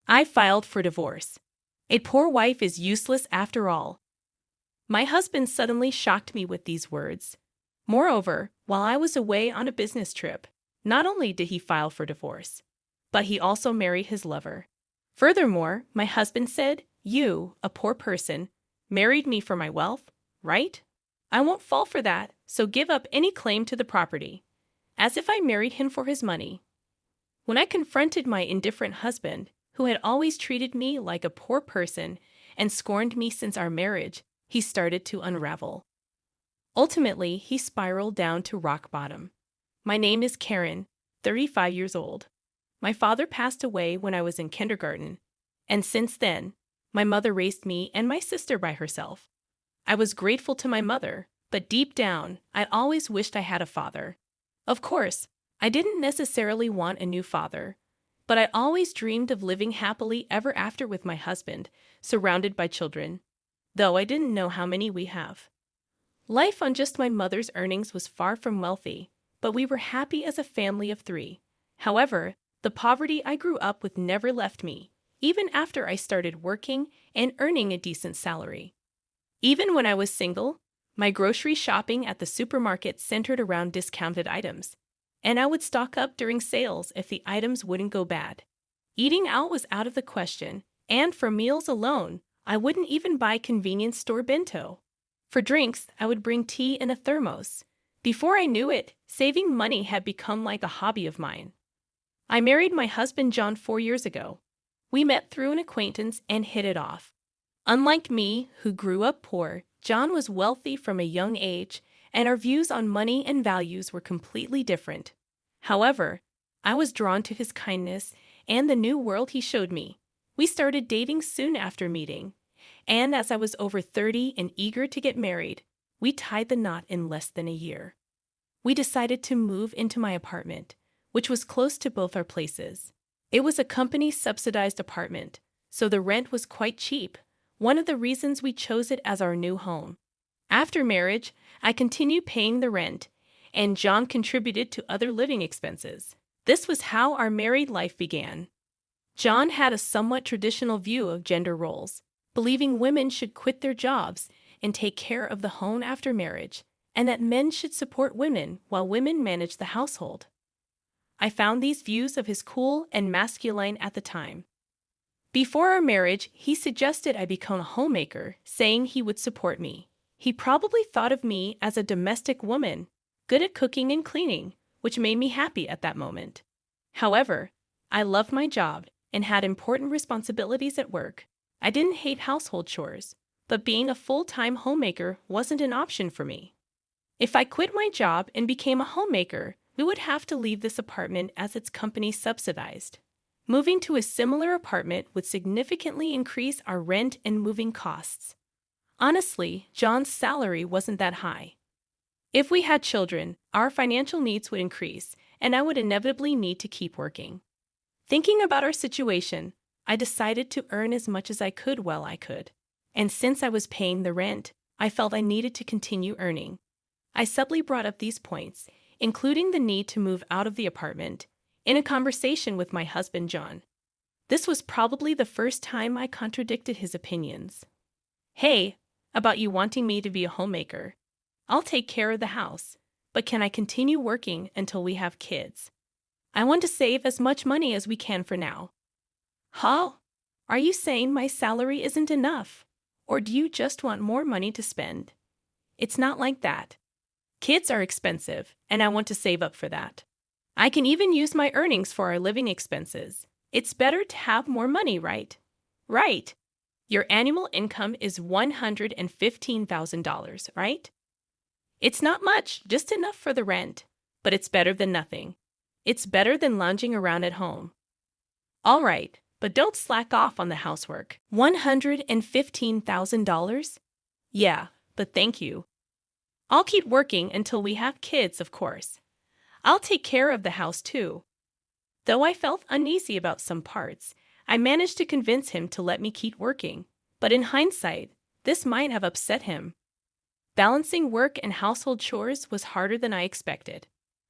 I filed for divorce. A poor wife is useless after all. My husband suddenly shocked me with these words. Moreover, while I was away on a business trip, not only did he file for divorce, but he also married his lover. Furthermore, my husband said, "You, a poor person, married me for my wealth, right? I won't fall for that, so give up any claim to the property." As if I married him for his money. When I confronted my indifferent husband, who had always treated me like a poor person and scorned me since our marriage, he started to unravel. Ultimately, he spiraled down to rock bottom. My name is Karen, 35 years old. My father passed away when I was in kindergarten, and since then, my mother raised me and my sister by herself. I was grateful to my mother, but deep down, I always wished I had a father. Of course, I didn't necessarily want a new father, but I always dreamed of living happily ever after with my husband, surrounded by children, though I didn't know how many we have. Life on just my mother's earnings was far from wealthy, but we were happy as a family of 3. However, the poverty I grew up with never left me, even after I started working and earning a decent salary. Even when I was single, my grocery shopping at the supermarket centered around discounted items, and I would stock up during sales if the items wouldn't go bad. Eating out was out of the question, and for meals alone, I wouldn't even buy convenience store bento. For drinks, I would bring tea in a thermos. Before I knew it, saving money had become like a hobby of mine. I married my husband John 4 years ago. We met through an acquaintance and hit it off. Unlike me, who grew up poor, John was wealthy from a young age, and our views on money and values were completely different. However, I was drawn to his kindness and the new world he showed me. We started dating soon after meeting, and as I was over 30 and eager to get married, we tied the knot in less than a year. We decided to move into my apartment, which was close to both our places. It was a company-subsidized apartment, so the rent was quite cheap. One of the reasons we chose it as our new home. After marriage, I continued paying the rent, and John contributed to other living expenses. This was how our married life began. John had a somewhat traditional view of gender roles, believing women should quit their jobs and take care of the home after marriage, and that men should support women while women managed the household. I found these views of his cool and masculine at the time. Before our marriage, he suggested I become a homemaker, saying he would support me. He probably thought of me as a domestic woman, good at cooking and cleaning, which made me happy at that moment. However, I loved my job and had important responsibilities at work. I didn't hate household chores, but being a full-time homemaker wasn't an option for me. If I quit my job and became a homemaker, we would have to leave this apartment as its company subsidized. Moving to a similar apartment would significantly increase our rent and moving costs. Honestly, John's salary wasn't that high. If we had children, our financial needs would increase, and I would inevitably need to keep working. Thinking about our situation, I decided to earn as much as I could while I could. And since I was paying the rent, I felt I needed to continue earning. I subtly brought up these points, including the need to move out of the apartment, in a conversation with my husband John. This was probably the first time I contradicted his opinions. "Hey, about you wanting me to be a homemaker. I'll take care of the house, but can I continue working until we have kids? I want to save as much money as we can for now." "Huh? Are you saying my salary isn't enough? Or do you just want more money to spend?" "It's not like that. Kids are expensive, and I want to save up for that. I can even use my earnings for our living expenses. It's better to have more money, right?" "Right. Your annual income is $115,000, right?" "It's not much, just enough for the rent, but it's better than nothing. It's better than lounging around at home." "All right, but don't slack off on the housework." $115,000? "Yeah, but thank you. I'll keep working until we have kids, of course. I'll take care of the house too." Though I felt uneasy about some parts, I managed to convince him to let me keep working, but in hindsight, this might have upset him. Balancing work and household chores was harder than I expected.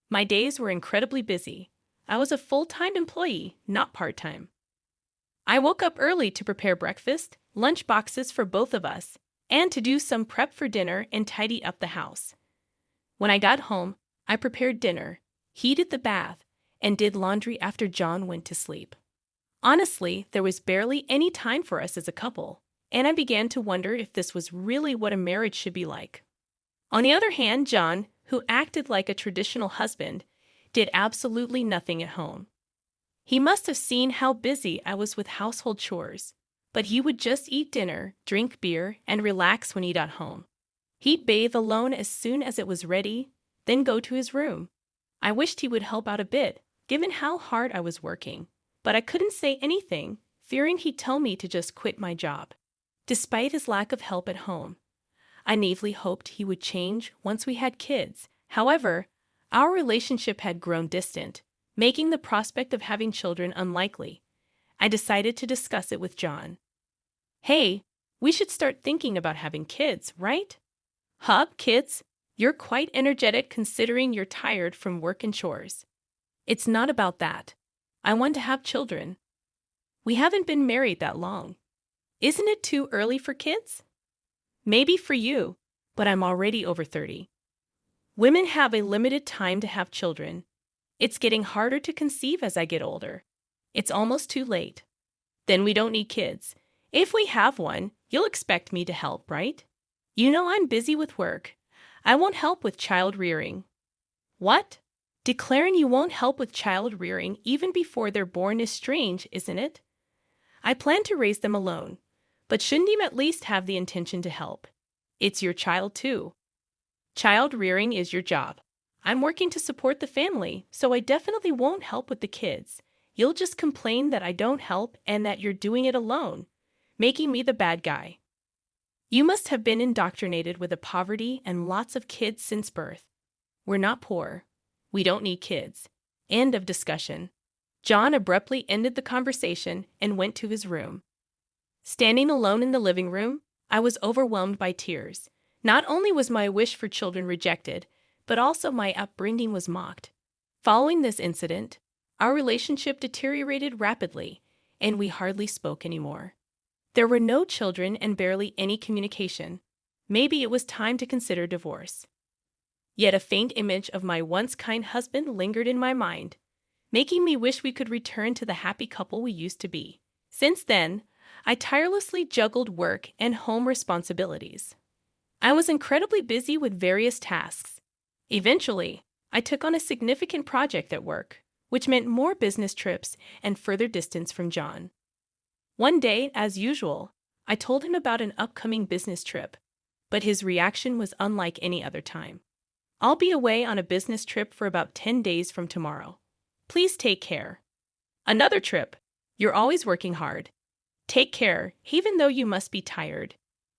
My days were incredibly busy. I was a full-time employee, not part-time. I woke up early to prepare breakfast, lunch boxes for both of us, and to do some prep for dinner and tidy up the house. When I got home, I prepared dinner, heated the bath, and did laundry after John went to sleep. Honestly, there was barely any time for us as a couple, and I began to wonder if this was really what a marriage should be like. On the other hand, John, who acted like a traditional husband, did absolutely nothing at home. He must have seen how busy I was with household chores, but he would just eat dinner, drink beer, and relax when he got home. He'd bathe alone as soon as it was ready, then go to his room. I wished he would help out a bit, given how hard I was working, but I couldn't say anything, fearing he'd tell me to just quit my job. Despite his lack of help at home, I naively hoped he would change once we had kids. However, our relationship had grown distant, making the prospect of having children unlikely. I decided to discuss it with John. Hey, we should start thinking about having kids, right? Hub, kids, you're quite energetic considering you're tired from work and chores. It's not about that. I want to have children. We haven't been married that long. Isn't it too early for kids? Maybe for you, but I'm already over 30. Women have a limited time to have children. It's getting harder to conceive as I get older. It's almost too late. Then we don't need kids. If we have one, you'll expect me to help, right? You know I'm busy with work. I won't help with child rearing. What? Declaring you won't help with child rearing even before they're born is strange, isn't it? I plan to raise them alone, but shouldn't you at least have the intention to help? It's your child too. Child rearing is your job. I'm working to support the family, so I definitely won't help with the kids. You'll just complain that I don't help and that you're doing it alone, making me the bad guy. You must have been indoctrinated with a poverty and lots of kids since birth. We're not poor. We don't need kids. End of discussion. John abruptly ended the conversation and went to his room. Standing alone in the living room, I was overwhelmed by tears. Not only was my wish for children rejected, but also my upbringing was mocked. Following this incident, our relationship deteriorated rapidly, and we hardly spoke anymore. There were no children and barely any communication. Maybe it was time to consider divorce. Yet a faint image of my once kind husband lingered in my mind, making me wish we could return to the happy couple we used to be. Since then, I tirelessly juggled work and home responsibilities. I was incredibly busy with various tasks. Eventually, I took on a significant project at work, which meant more business trips and further distance from John. One day, as usual, I told him about an upcoming business trip, but his reaction was unlike any other time. I'll be away on a business trip for about 10 days from tomorrow. Please take care. Another trip. You're always working hard. Take care, even though you must be tired.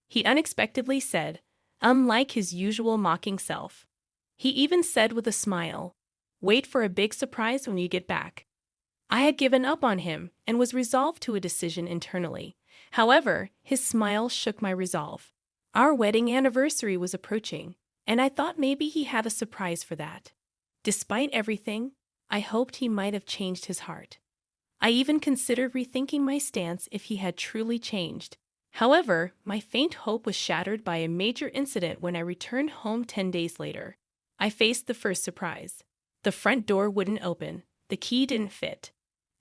He unexpectedly said, unlike his usual mocking self. He even said with a smile, wait for a big surprise when you get back. I had given up on him and was resolved to a decision internally. However, his smile shook my resolve. Our wedding anniversary was approaching, and I thought maybe he had a surprise for that. Despite everything, I hoped he might have changed his heart. I even considered rethinking my stance if he had truly changed. However, my faint hope was shattered by a major incident when I returned home 10 days later. I faced the first surprise. The front door wouldn't open. The key didn't fit.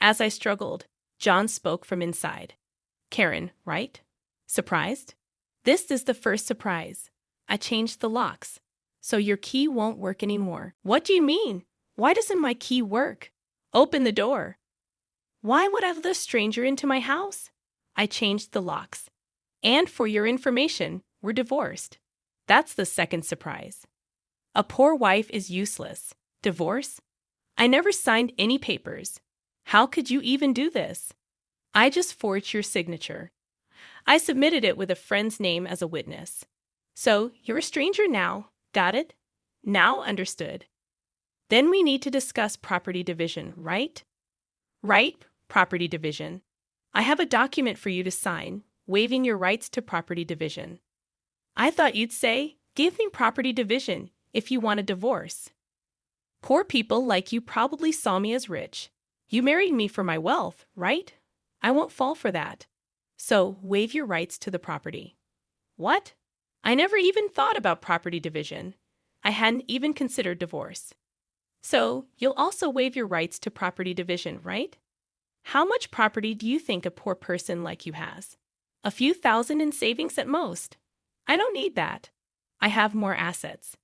As I struggled, John spoke from inside. Karen, right? Surprised? This is the first surprise. I changed the locks, so your key won't work anymore. What do you mean? Why doesn't my key work? Open the door. Why would I let a stranger into my house? I changed the locks. And for your information, we're divorced. That's the second surprise. A poor wife is useless. Divorce? I never signed any papers. How could you even do this? I just forged your signature. I submitted it with a friend's name as a witness. So, you're a stranger now. Got it? Now understood. Then we need to discuss property division, right? Right, property division. I have a document for you to sign, waiving your rights to property division. I thought you'd say, give me property division if you want a divorce. Poor people like you probably saw me as rich. You married me for my wealth, right? I won't fall for that. So, waive your rights to the property. What? I never even thought about property division. I hadn't even considered divorce. So, you'll also waive your rights to property division, right? How much property do you think a poor person like you has? A few thousand in savings at most. I don't need that. I have more assets.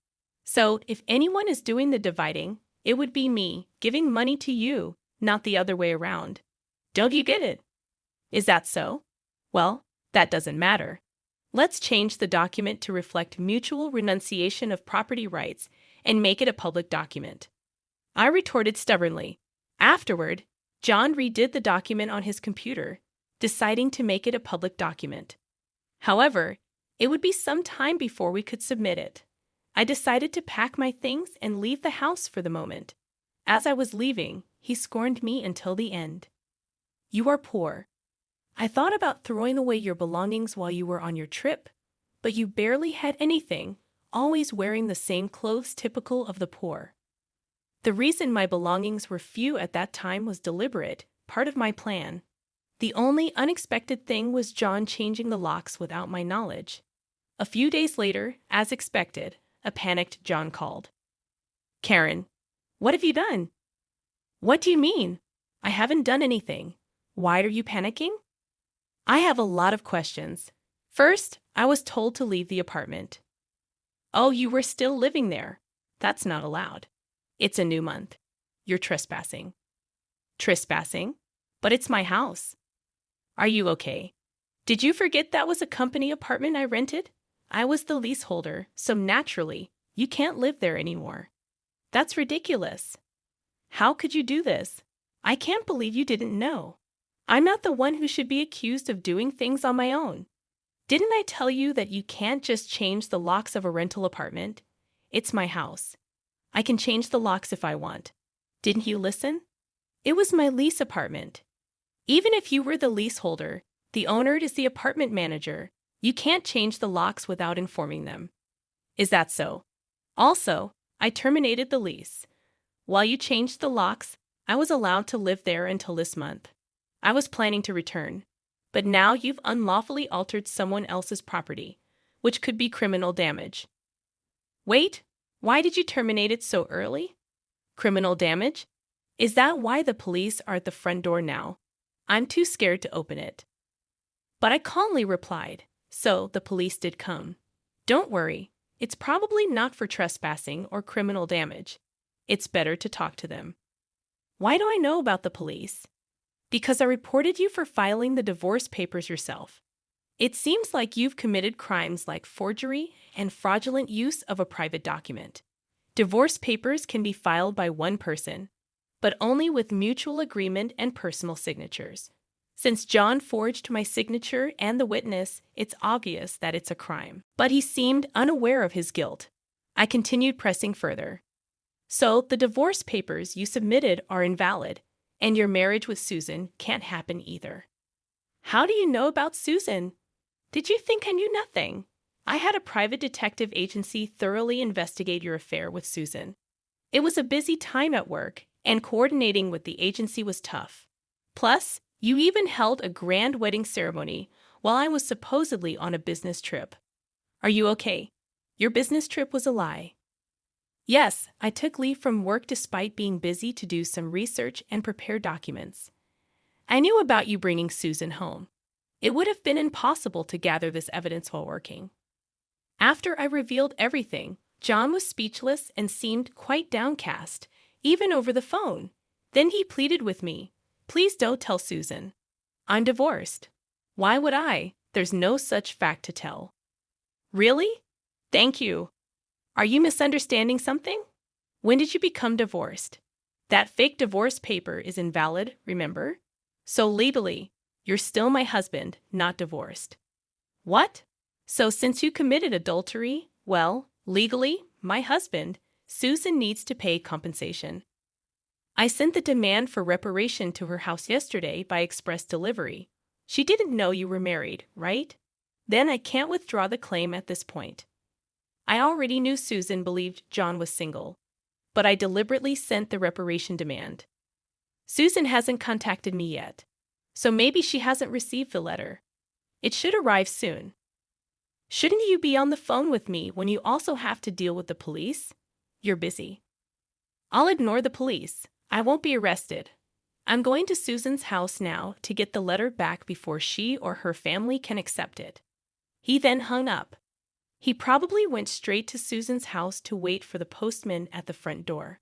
So, if anyone is doing the dividing, it would be me giving money to you, not the other way around. Don't you get it? Is that so? Well, that doesn't matter. Let's change the document to reflect mutual renunciation of property rights and make it a public document. I retorted stubbornly. Afterward, John redid the document on his computer, deciding to make it a public document. However, it would be some time before we could submit it. I decided to pack my things and leave the house for the moment. As I was leaving, he scorned me until the end. You are poor. I thought about throwing away your belongings while you were on your trip, but you barely had anything, always wearing the same clothes typical of the poor. The reason my belongings were few at that time was deliberate, part of my plan. The only unexpected thing was John changing the locks without my knowledge. A few days later, as expected, a panicked John called. Karen, what have you done? What do you mean? I haven't done anything. Why are you panicking? I have a lot of questions. First, I was told to leave the apartment. Oh, you were still living there. That's not allowed. It's a new month. You're trespassing. Trespassing? But it's my house. Are you okay? Did you forget that was a company apartment I rented? I was the leaseholder, so naturally, you can't live there anymore. That's ridiculous. How could you do this? I can't believe you didn't know. I'm not the one who should be accused of doing things on my own. Didn't I tell you that you can't just change the locks of a rental apartment? It's my house. I can change the locks if I want. Didn't you listen? It was my lease apartment. Even if you were the leaseholder, the owner is the apartment manager. You can't change the locks without informing them. Is that so? Also, I terminated the lease. While you changed the locks, I was allowed to live there until this month. I was planning to return, but now you've unlawfully altered someone else's property, which could be criminal damage. Wait, why did you terminate it so early? Criminal damage? Is that why the police are at the front door now? I'm too scared to open it. But I calmly replied, so the police did come. Don't worry, it's probably not for trespassing or criminal damage. It's better to talk to them. Why do I know about the police? Because I reported you for filing the divorce papers yourself. It seems like you've committed crimes like forgery and fraudulent use of a private document. Divorce papers can be filed by one person, but only with mutual agreement and personal signatures. Since John forged my signature and the witness, it's obvious that it's a crime. But he seemed unaware of his guilt. I continued pressing further. So the divorce papers you submitted are invalid, and your marriage with Susan can't happen either. How do you know about Susan? Did you think I knew nothing? I had a private detective agency thoroughly investigate your affair with Susan. It was a busy time at work, and coordinating with the agency was tough. Plus, you even held a grand wedding ceremony while I was supposedly on a business trip. Are you okay? Your business trip was a lie. Yes, I took leave from work despite being busy to do some research and prepare documents. I knew about you bringing Susan home. It would have been impossible to gather this evidence while working. After I revealed everything, John was speechless and seemed quite downcast, even over the phone. Then he pleaded with me, "Please don't tell Susan. I'm divorced." Why would I? There's no such fact to tell. Really? Thank you. Are you misunderstanding something? When did you become divorced? That fake divorce paper is invalid, remember? So legally, you're still my husband, not divorced. What? So since you committed adultery, well, legally, my husband, Susan needs to pay compensation. I sent the demand for reparation to her house yesterday by express delivery. She didn't know you were married, right? Then I can't withdraw the claim at this point. I already knew Susan believed John was single, but I deliberately sent the reparation demand. Susan hasn't contacted me yet. So maybe she hasn't received the letter. It should arrive soon. Shouldn't you be on the phone with me when you also have to deal with the police? You're busy. I'll ignore the police. I won't be arrested. I'm going to Susan's house now to get the letter back before she or her family can accept it. He then hung up. He probably went straight to Susan's house to wait for the postman at the front door.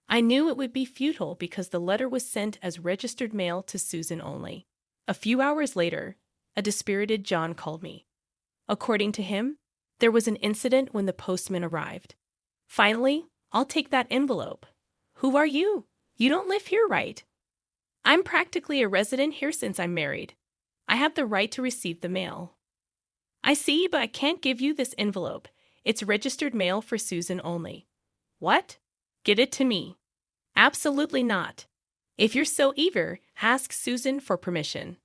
I knew it would be futile because the letter was sent as registered mail to Susan only. A few hours later, a dispirited John called me. According to him, there was an incident when the postman arrived. Finally, I'll take that envelope. Who are you? You don't live here, right? I'm practically a resident here since I'm married. I have the right to receive the mail. I see, but I can't give you this envelope. It's registered mail for Susan only. What? Get it to me. Absolutely not. If you're so eager, ask Susan for permission.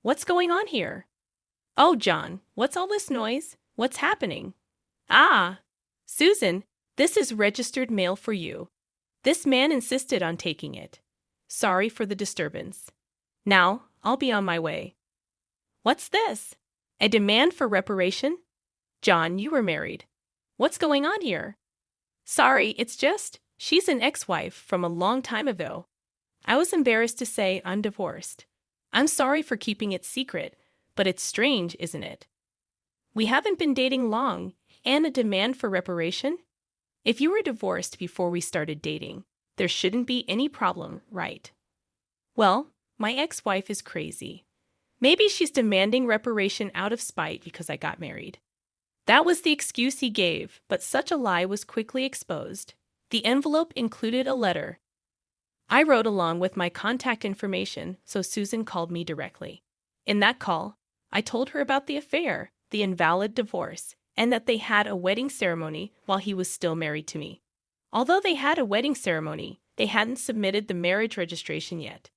What's going on here? Oh, John, what's all this noise? What's happening? Ah, Susan, this is registered mail for you. This man insisted on taking it. Sorry for the disturbance. Now, I'll be on my way. What's this? A demand for reparation? John, you were married. What's going on here? Sorry, it's just, she's an ex-wife from a long time ago. I was embarrassed to say I'm divorced. I'm sorry for keeping it secret, but it's strange, isn't it? We haven't been dating long, and a demand for reparation? If you were divorced before we started dating, there shouldn't be any problem, right? Well, my ex-wife is crazy. Maybe she's demanding reparation out of spite because I got married. That was the excuse he gave, but such a lie was quickly exposed. The envelope included a letter. I wrote along with my contact information, so Susan called me directly. In that call, I told her about the affair, the invalid divorce, and that they had a wedding ceremony while he was still married to me. Although they had a wedding ceremony, they hadn't submitted the marriage registration yet.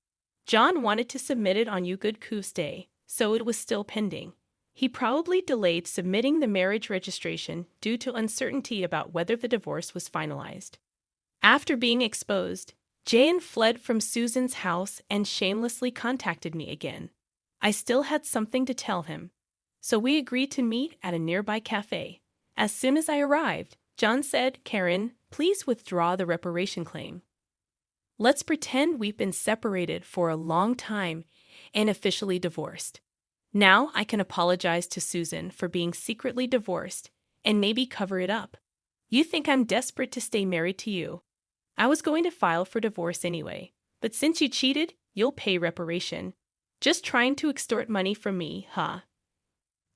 John wanted to submit it on You Good Coos Day, so it was still pending. He probably delayed submitting the marriage registration due to uncertainty about whether the divorce was finalized. After being exposed, Jan fled from Susan's house and shamelessly contacted me again. I still had something to tell him, so we agreed to meet at a nearby cafe. As soon as I arrived, John said, "Karen, please withdraw the reparation claim. Let's pretend we've been separated for a long time and officially divorced. Now I can apologize to Susan for being secretly divorced and maybe cover it up. You think I'm desperate to stay married to you. I was going to file for divorce anyway, but since you cheated, you'll pay reparation. Just trying to extort money from me, huh?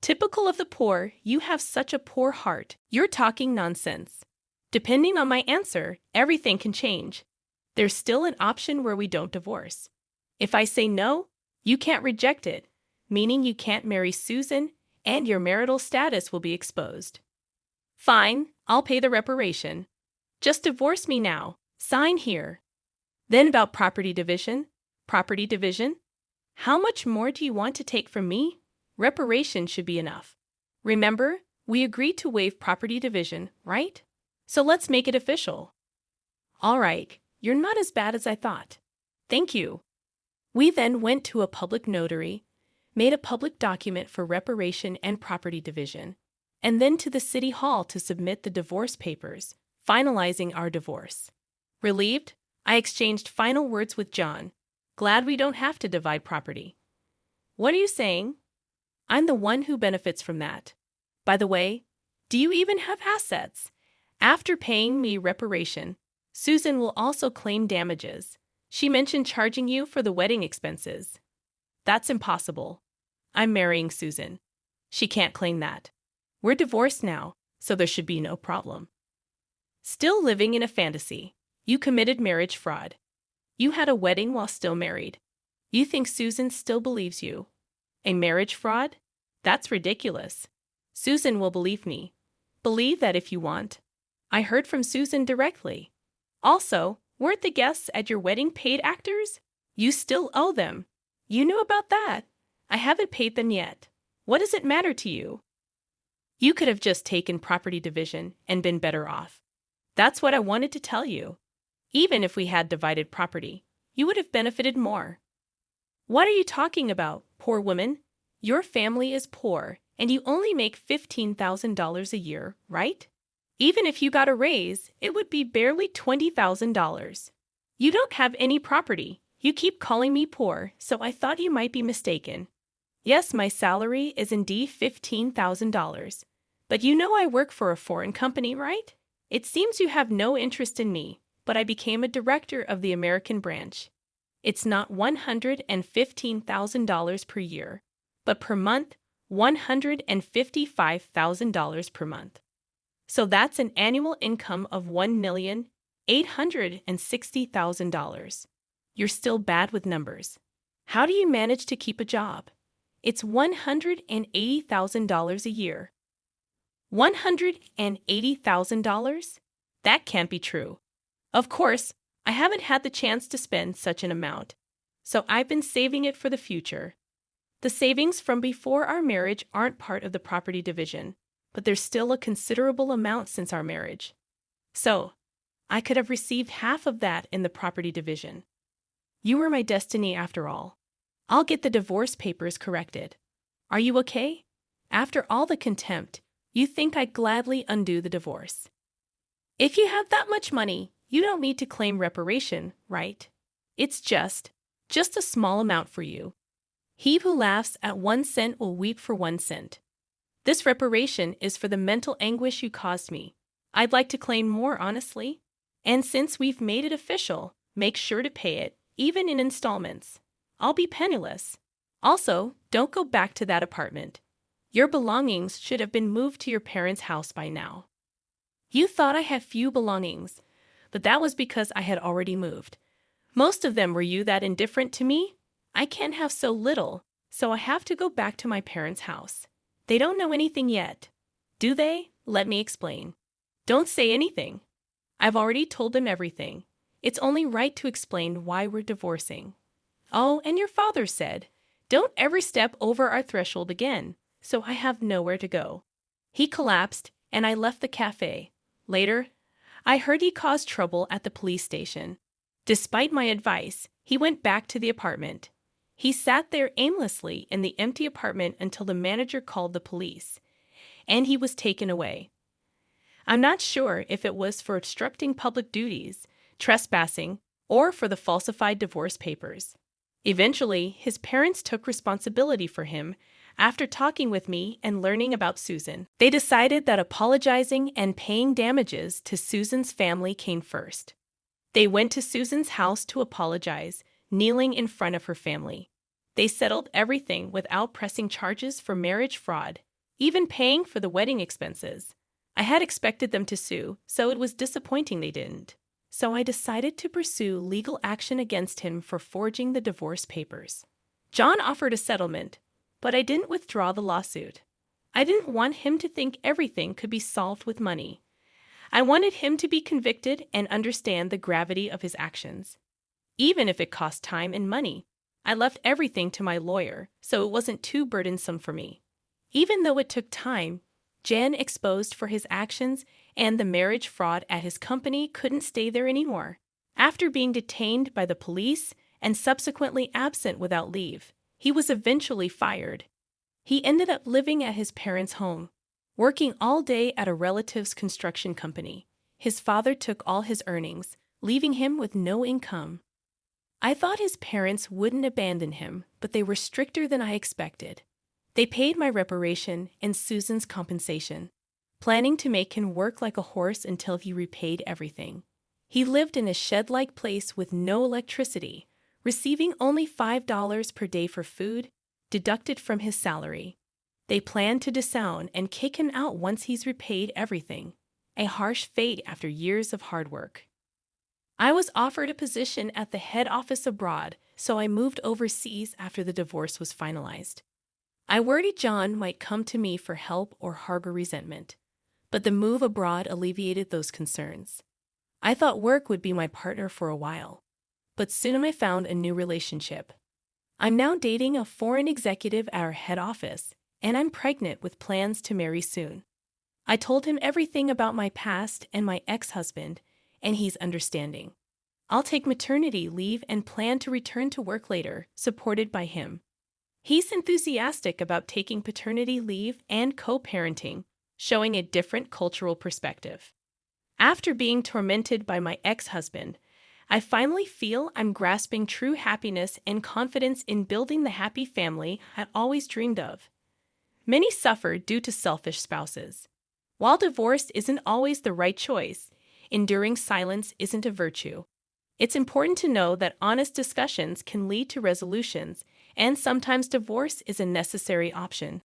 Typical of the poor, you have such a poor heart. You're talking nonsense. Depending on my answer, everything can change. There's still an option where we don't divorce. If I say no, you can't reject it, meaning you can't marry Susan and your marital status will be exposed. Fine, I'll pay the reparation. Just divorce me now. Sign here. Then about property division. Property division? How much more do you want to take from me? Reparation should be enough. Remember, we agreed to waive property division, right? So let's make it official. All right, you're not as bad as I thought. Thank you. We then went to a public notary, made a public document for reparation and property division, and then to the city hall to submit the divorce papers, finalizing our divorce. Relieved, I exchanged final words with John. Glad we don't have to divide property. What are you saying? I'm the one who benefits from that. By the way, do you even have assets? After paying me reparation, Susan will also claim damages. She mentioned charging you for the wedding expenses. That's impossible. I'm marrying Susan. She can't claim that. We're divorced now, so there should be no problem. Still living in a fantasy. You committed marriage fraud. You had a wedding while still married. You think Susan still believes you. A marriage fraud? That's ridiculous. Susan will believe me. Believe that if you want. I heard from Susan directly. Also, weren't the guests at your wedding paid actors? You still owe them. You knew about that. I haven't paid them yet. What does it matter to you? You could have just taken property division and been better off. That's what I wanted to tell you. Even if we had divided property, you would have benefited more. What are you talking about, poor woman? Your family is poor, and you only make $15,000 a year, right? Even if you got a raise, it would be barely $20,000. You don't have any property. You keep calling me poor, so I thought you might be mistaken. Yes, my salary is indeed $15,000. But you know I work for a foreign company, right? It seems you have no interest in me, but I became a director of the American branch. It's not $115,000 per year, but per month, $155,000 per month. So that's an annual income of $1,860,000. You're still bad with numbers. How do you manage to keep a job? It's $180,000 a year. $180,000? That can't be true. Of course, I haven't had the chance to spend such an amount, so I've been saving it for the future. The savings from before our marriage aren't part of the property division, but there's still a considerable amount since our marriage. So, I could have received half of that in the property division. You were my destiny after all. I'll get the divorce papers corrected. Are you okay? After all the contempt, you think I'd gladly undo the divorce. If you have that much money, you don't need to claim reparation, right? It's just a small amount for you. He who laughs at 1 cent will weep for 1 cent. This reparation is for the mental anguish you caused me. I'd like to claim more, honestly. And since we've made it official, make sure to pay it, even in installments. I'll be penniless. Also, don't go back to that apartment. Your belongings should have been moved to your parents' house by now. You thought I had few belongings, but that was because I had already moved. Most of them were you that indifferent to me? I can't have so little, so I have to go back to my parents' house. They don't know anything yet. Do they? Let me explain. Don't say anything. I've already told them everything. It's only right to explain why we're divorcing. Oh, and your father said, don't ever step over our threshold again, so I have nowhere to go. He collapsed, and I left the cafe. Later, I heard he caused trouble at the police station. Despite my advice, he went back to the apartment. He sat there aimlessly in the empty apartment until the manager called the police, and he was taken away. I'm not sure if it was for obstructing public duties, trespassing, or for the falsified divorce papers. Eventually, his parents took responsibility for him after talking with me and learning about Susan. They decided that apologizing and paying damages to Susan's family came first. They went to Susan's house to apologize, kneeling in front of her family. They settled everything without pressing charges for marriage fraud, even paying for the wedding expenses. I had expected them to sue, so it was disappointing they didn't. So I decided to pursue legal action against him for forging the divorce papers. John offered a settlement, but I didn't withdraw the lawsuit. I didn't want him to think everything could be solved with money. I wanted him to be convicted and understand the gravity of his actions. Even if it cost time and money, I left everything to my lawyer, so it wasn't too burdensome for me. Even though it took time, Jen exposed for his actions, and the marriage fraud at his company couldn't stay there anymore. After being detained by the police and subsequently absent without leave, he was eventually fired. He ended up living at his parents' home, working all day at a relative's construction company. His father took all his earnings, leaving him with no income. I thought his parents wouldn't abandon him, but they were stricter than I expected. They paid my reparation and Susan's compensation, planning to make him work like a horse until he repaid everything. He lived in a shed-like place with no electricity, receiving only $5 per day for food, deducted from his salary. They planned to disown and kick him out once he's repaid everything, a harsh fate after years of hard work. I was offered a position at the head office abroad, so I moved overseas after the divorce was finalized. I worried John might come to me for help or harbor resentment, but the move abroad alleviated those concerns. I thought work would be my partner for a while, but soon I found a new relationship. I'm now dating a foreign executive at our head office, and I'm pregnant with plans to marry soon. I told him everything about my past and my ex-husband, and he's understanding. I'll take maternity leave and plan to return to work later, supported by him. He's enthusiastic about taking paternity leave and co-parenting, showing a different cultural perspective. After being tormented by my ex-husband, I finally feel I'm grasping true happiness and confidence in building the happy family I always dreamed of. Many suffer due to selfish spouses. While divorce isn't always the right choice, enduring silence isn't a virtue. It's important to know that honest discussions can lead to resolutions, and sometimes divorce is a necessary option.